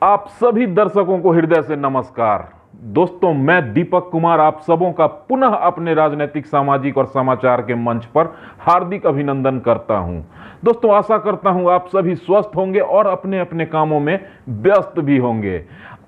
आप सभी दर्शकों को हृदय से नमस्कार। दोस्तों, मैं दीपक कुमार आप सबों का पुनः अपने राजनीतिक, सामाजिक और समाचार के मंच पर हार्दिक अभिनंदन करता हूं। दोस्तों, आशा करता हूं आप सभी स्वस्थ होंगे और अपने अपने कामों में व्यस्त भी होंगे।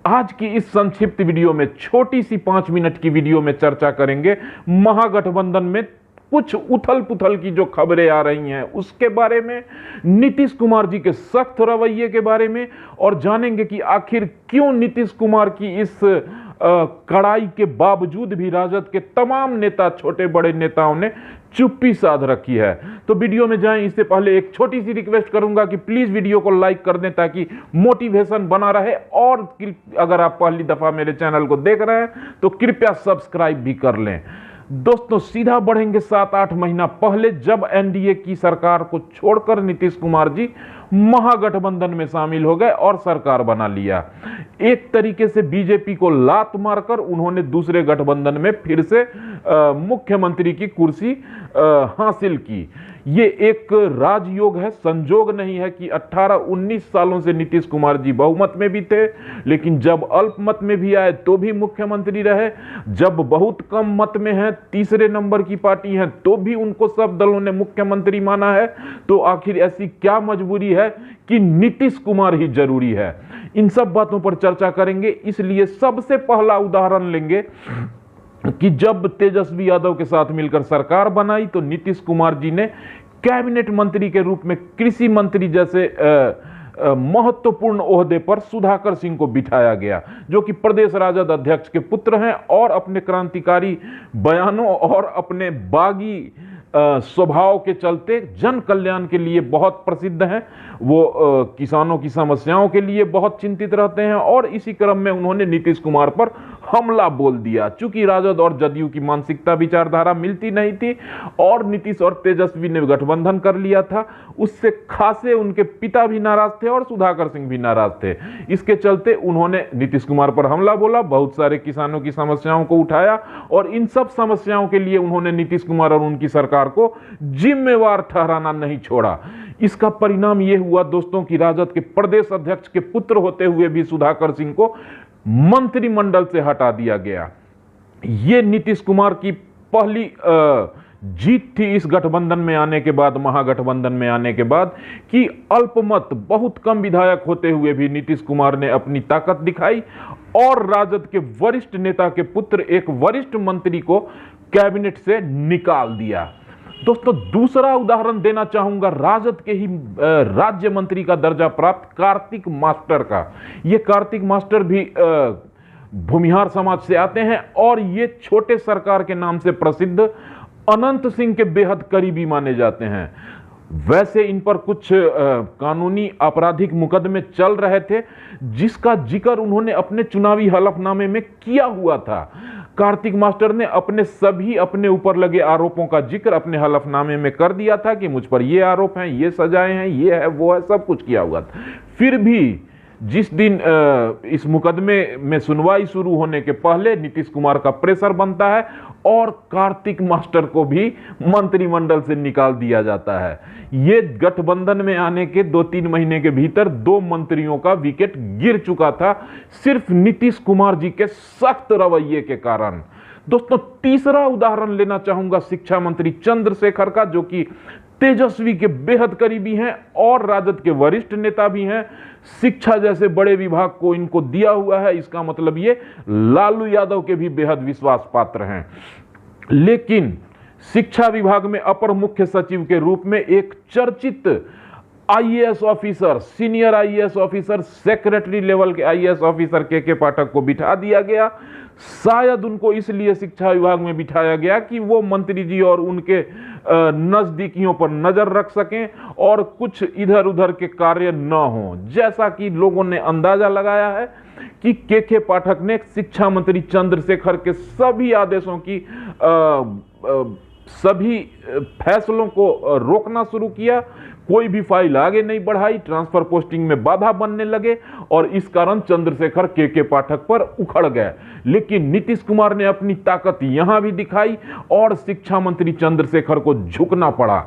आज की इस संक्षिप्त वीडियो में, छोटी सी 5 मिनट की वीडियो में चर्चा करेंगे महागठबंधन में कुछ उथल पुथल की जो खबरें आ रही हैं उसके बारे में, नीतीश कुमार जी के सख्त रवैये के बारे में, और जानेंगे कि आखिर क्यों नीतीश कुमार की इस कड़ाई के बावजूद भी राजद के तमाम नेता, छोटे बड़े नेताओं ने चुप्पी साध रखी है। तो वीडियो में जाएं इससे पहले एक छोटी सी रिक्वेस्ट करूंगा कि प्लीज वीडियो को लाइक कर दें ताकि मोटिवेशन बना रहे, और अगर आप पहली दफा मेरे चैनल को देख रहे हैं तो कृपया सब्सक्राइब भी कर लें। दोस्तों, सीधा बढ़ेंगे 7-8 महीना पहले, जब एनडीए की सरकार को छोड़कर नीतीश कुमार जी महागठबंधन में शामिल हो गए और सरकार बना लिया। एक तरीके से बीजेपी को लात मारकर उन्होंने दूसरे गठबंधन में फिर से मुख्यमंत्री की कुर्सी हासिल की। ये एक राजयोग है, संजोग नहीं है कि 18-19 सालों से नीतीश कुमार जी बहुमत में भी थे, लेकिन जब अल्पमत में भी आए तो भी मुख्यमंत्री रहे। जब बहुत कम मत में हैं, तीसरे नंबर की पार्टी हैं, तो भी उनको सब दलों ने मुख्यमंत्री माना है। तो आखिर ऐसी क्या मजबूरी है कि नीतीश कुमार ही जरूरी है? इन सब बातों पर चर्चा करेंगे। इसलिए सबसे पहला उदाहरण लेंगे कि जब तेजस्वी यादव के साथ मिलकर सरकार बनाई तो नीतीश कुमार जी ने कैबिनेट मंत्री के रूप में कृषि मंत्री जैसे महत्वपूर्ण ओहदे पर सुधाकर सिंह को बिठाया गया, जो कि प्रदेश राजद अध्यक्ष के पुत्र हैं और अपने क्रांतिकारी बयानों और अपने बागी स्वभाव के चलते जन कल्याण के लिए बहुत प्रसिद्ध हैं। वो किसानों की समस्याओं के लिए बहुत चिंतित रहते हैं, और इसी क्रम में उन्होंने नीतीश कुमार पर हमला बोल दिया। चूंकि राजद और जदयू की मानसिकता, विचारधारा मिलती नहीं थी और नीतीश और तेजस्वी ने गठबंधन कर लिया था, उससे खासे उनके पिता भी नाराज थे और सुधाकर सिंह भी नाराज थे। इसके चलते उन्होंने नीतीश कुमार पर हमला बोला, बहुत सारे किसानों की समस्याओं को उठाया, और इन सब समस्याओं के लिए उन्होंने नीतीश कुमार और उनकी सरकार को जिम्मेवार ठहराना नहीं छोड़ा। इसका परिणाम यह हुआ दोस्तों कि राजद के प्रदेश अध्यक्ष के पुत्र होते हुए भी सुधाकर सिंह को मंत्रिमंडल से हटा दिया गया। यह नीतीश कुमार की पहली जीत थी इस गठबंधन में आने के बाद, महागठबंधन में आने के बाद, कि अल्पमत, बहुत कम विधायक होते हुए भी नीतीश कुमार ने अपनी ताकत दिखाई और राजद के वरिष्ठ नेता के पुत्र एक वरिष्ठ मंत्री को कैबिनेट से निकाल दिया। दोस्तों, दूसरा उदाहरण देना चाहूंगा राजद के ही राज्य मंत्री का दर्जा प्राप्त कार्तिक मास्टर का। ये कार्तिक मास्टर भी भूमिहार समाज से आते हैं और ये छोटे सरकार के नाम से प्रसिद्ध अनंत सिंह के बेहद करीबी माने जाते हैं। वैसे इन पर कुछ कानूनी आपराधिक मुकदमे चल रहे थे, जिसका जिक्र उन्होंने अपने चुनावी हलफनामे में किया हुआ था। कार्तिक मास्टर ने अपने ऊपर लगे आरोपों का जिक्र अपने हलफनामे में कर दिया था कि मुझ पर ये आरोप हैं, ये सजाएं हैं, ये है, वो है, सब कुछ किया हुआ था। फिर भी जिस दिन इस मुकदमे में सुनवाई शुरू होने के पहले नीतीश कुमार का प्रेशर बनता है और कार्तिक मास्टर को भी मंत्रिमंडल से निकाल दिया जाता है। ये गठबंधन में आने के 2-3 महीने के भीतर 2 मंत्रियों का विकेट गिर चुका था, सिर्फ नीतीश कुमार जी के सख्त रवैये के कारण। दोस्तों, तीसरा उदाहरण लेना चाहूंगा शिक्षा मंत्री चंद्रशेखर का, जो कि तेजस्वी के बेहद करीबी हैं और राजद के वरिष्ठ नेता भी हैं। शिक्षा जैसे बड़े विभाग को इनको दिया हुआ है, इसका मतलब ये लालू यादव के भी बेहद विश्वास पात्र हैं। लेकिन शिक्षा विभाग में अपर मुख्य सचिव के रूप में एक चर्चित IAS officer, senior IAS officer, secretary level के आईएएस ऑफिसर के पाठक को बिठा दिया गया। शायद उनको इसलिए शिक्षा विभाग में बिठाया गया कि वो मंत्री जी और उनके नजदीकियों पर नजर रख सकें और कुछ इधर उधर के कार्य न हो। जैसा कि लोगों ने अंदाजा लगाया है कि के पाठक ने शिक्षा मंत्री चंद्रशेखर के सभी आदेशों की सभी फैसलों को रोकना शुरू किया, कोई भी फाइल आगे नहीं बढ़ाई, ट्रांसफर पोस्टिंग में बाधा बनने लगे और इस कारण चंद्रशेखर के पाठक पर उखड़ गए। लेकिन नीतीश कुमार ने अपनी ताकत यहां भी दिखाई और शिक्षा मंत्री चंद्रशेखर को झुकना पड़ा।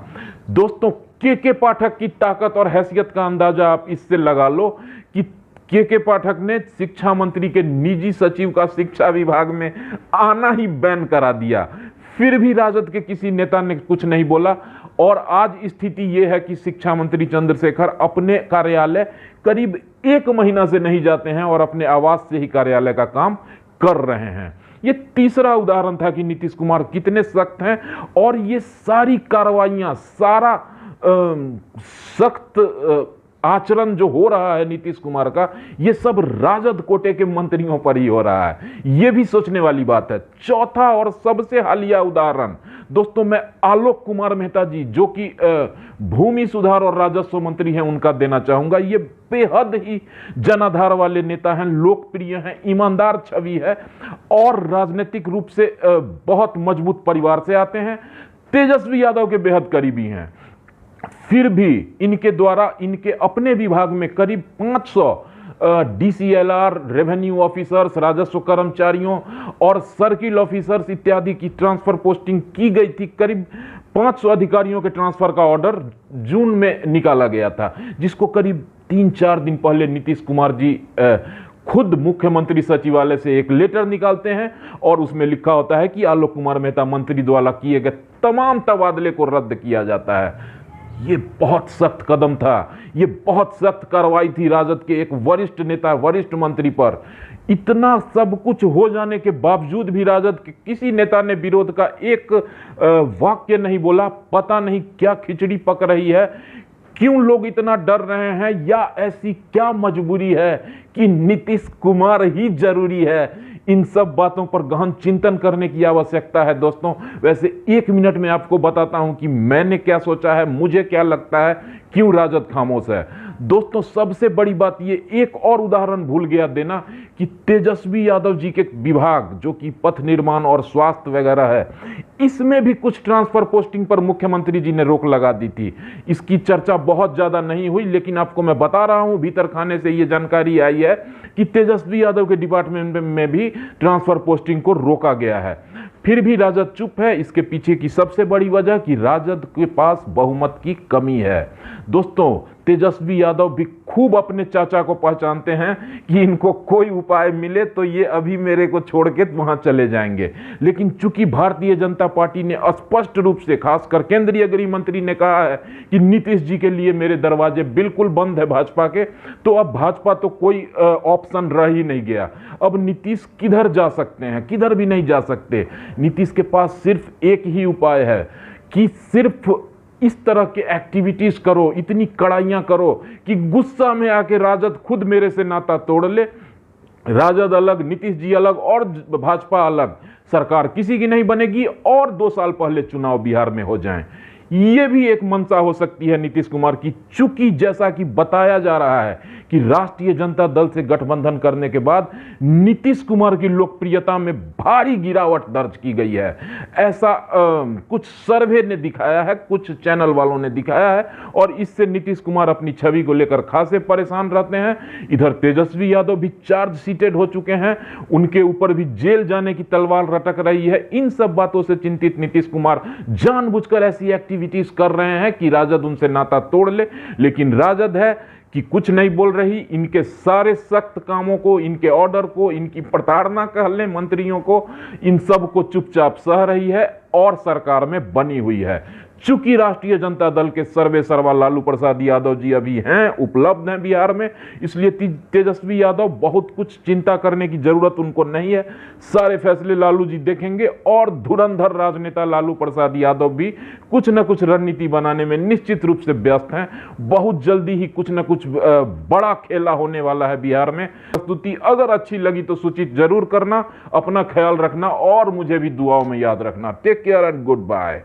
दोस्तों, के पाठक की ताकत और हैसियत का अंदाजा आप इससे लगा लो कि के पाठक ने शिक्षा मंत्री के निजी सचिव का शिक्षा विभाग में आना ही बैन करा दिया। फिर भी राजद के किसी नेता ने कुछ नहीं बोला और आज स्थिति यह है कि शिक्षा मंत्री चंद्रशेखर अपने कार्यालय करीब 1 महीना से नहीं जाते हैं और अपने आवास से ही कार्यालय का काम कर रहे हैं। ये तीसरा उदाहरण था कि नीतीश कुमार कितने सख्त हैं और ये सारी कार्रवाइयां, सारा सख्त आचरण जो हो रहा है नीतीश कुमार का, ये सब राजद कोटे के मंत्रियों पर ही हो रहा है। ये भी सोचने वाली बात है। चौथा और सबसे हालिया उदाहरण दोस्तों मैं आलोक कुमार मेहता जी, जो कि भूमि सुधार और राजस्व मंत्री हैं, उनका देना चाहूंगा। ये बेहद ही जनाधार वाले नेता हैं, लोकप्रिय हैं, ईमानदार छवि है और राजनीतिक रूप से बहुत मजबूत परिवार से आते हैं, तेजस्वी यादव के बेहद करीबी हैं। फिर भी इनके द्वारा इनके अपने विभाग में करीब 500 DCLR, रेवेन्यू ऑफिसर्स, राजस्व कर्मचारियों और सर्किल ऑफिसर्स इत्यादि की ट्रांसफर पोस्टिंग की गई थी। करीब 500 अधिकारियों के ट्रांसफर का ऑर्डर जून में निकाला गया था, जिसको करीब 3-4 दिन पहले नीतीश कुमार जी खुद मुख्यमंत्री सचिवालय से एक लेटर निकालते हैं और उसमें लिखा होता है कि आलोक कुमार मेहता मंत्री द्वारा किए गए तमाम तबादले को रद्द किया जाता है। ये बहुत सख्त कदम था, ये बहुत सख्त कार्रवाई थी राजद के एक वरिष्ठ नेता, वरिष्ठ मंत्री पर। इतना सब कुछ हो जाने के बावजूद भी राजद के किसी नेता ने विरोध का एक वाक्य नहीं बोला। पता नहीं क्या खिचड़ी पक रही है, क्यों लोग इतना डर रहे हैं, या ऐसी क्या मजबूरी है कि नीतीश कुमार ही जरूरी है। इन सब बातों पर गहन चिंतन करने की आवश्यकता है दोस्तों। वैसे 1 मिनट में आपको बताता हूं कि मैंने क्या सोचा है, मुझे क्या लगता है, क्यों राजद खामोश है। दोस्तों सबसे बड़ी बात ये, एक और उदाहरण भूल गया देना कि तेजस्वी यादव जी के विभाग जो कि पथ निर्माण और स्वास्थ्य वगैरह है, इसमें भी कुछ ट्रांसफर पोस्टिंग पर मुख्यमंत्री जी ने रोक लगा दी थी। इसकी चर्चा बहुत ज्यादा नहीं हुई, लेकिन आपको मैं बता रहा हूं, भीतर खाने से ये जानकारी आई है कि तेजस्वी यादव के डिपार्टमेंट में भी ट्रांसफर पोस्टिंग को रोका गया है। फिर भी राजद चुप है। इसके पीछे की सबसे बड़ी वजह कि राजद के पास बहुमत की कमी है। दोस्तों तेजस्वी यादव भी खूब अपने चाचा को पहचानते हैं कि इनको कोई उपाय मिले तो ये अभी मेरे को छोड़ के वहां चले जाएंगे। लेकिन चूंकि भारतीय जनता पार्टी ने स्पष्ट रूप से, खासकर केंद्रीय गृह मंत्री ने कहा है कि नीतीश जी के लिए मेरे दरवाजे बिल्कुल बंद है भाजपा के, तो अब भाजपा तो कोई ऑप्शन रह ही नहीं गया। अब नीतीश किधर जा सकते हैं? किधर भी नहीं जा सकते। नीतीश के पास सिर्फ एक ही उपाय है कि सिर्फ इस तरह के एक्टिविटीज करो, इतनी कड़ाइयां करो कि गुस्सा में आके राजद खुद मेरे से नाता तोड़ ले। राजद अलग, नीतीश जी अलग और भाजपा अलग, सरकार किसी की नहीं बनेगी और 2 साल पहले चुनाव बिहार में हो जाएं। ये भी एक मंशा हो सकती है नीतीश कुमार की, चूंकि जैसा कि बताया जा रहा है कि राष्ट्रीय जनता दल से गठबंधन करने के बाद नीतीश कुमार की लोकप्रियता में भारी गिरावट दर्ज की गई है। ऐसा कुछ सर्वे ने दिखाया है, कुछ चैनल वालों ने दिखाया है, और इससे नीतीश कुमार अपनी छवि को लेकर खासे परेशान रहते हैं। इधर तेजस्वी यादव भी चार्ज शीटेड हो चुके हैं, उनके ऊपर भी जेल जाने की तलवार लटक रही है। इन सब बातों से चिंतित नीतीश कुमार जानबूझकर ऐसी एक्टिविटीज कर रहे हैं कि राजद उनसे नाता तोड़ ले। लेकिन राजद है कि कुछ नहीं बोल रही, इनके सारे सख्त कामों को, इनके ऑर्डर को, इनकी प्रताड़ना कह लें मंत्रियों को, इन सब को चुपचाप सह रही है और सरकार में बनी हुई है। चूंकि राष्ट्रीय जनता दल के सर्वे सर्वा लालू प्रसाद यादव जी अभी हैं, उपलब्ध हैं बिहार में, इसलिए तेजस्वी यादव बहुत कुछ चिंता करने की जरूरत उनको नहीं है। सारे फैसले लालू जी देखेंगे और धुरंधर राजनेता लालू प्रसाद यादव भी कुछ न कुछ रणनीति बनाने में निश्चित रूप से व्यस्त हैं। बहुत जल्दी ही कुछ न कुछ बड़ा खेला होने वाला है बिहार में। प्रस्तुति अगर अच्छी लगी तो सूचित जरूर करना, अपना ख्याल रखना और मुझे भी दुआओं में याद रखना। Take care and good bye.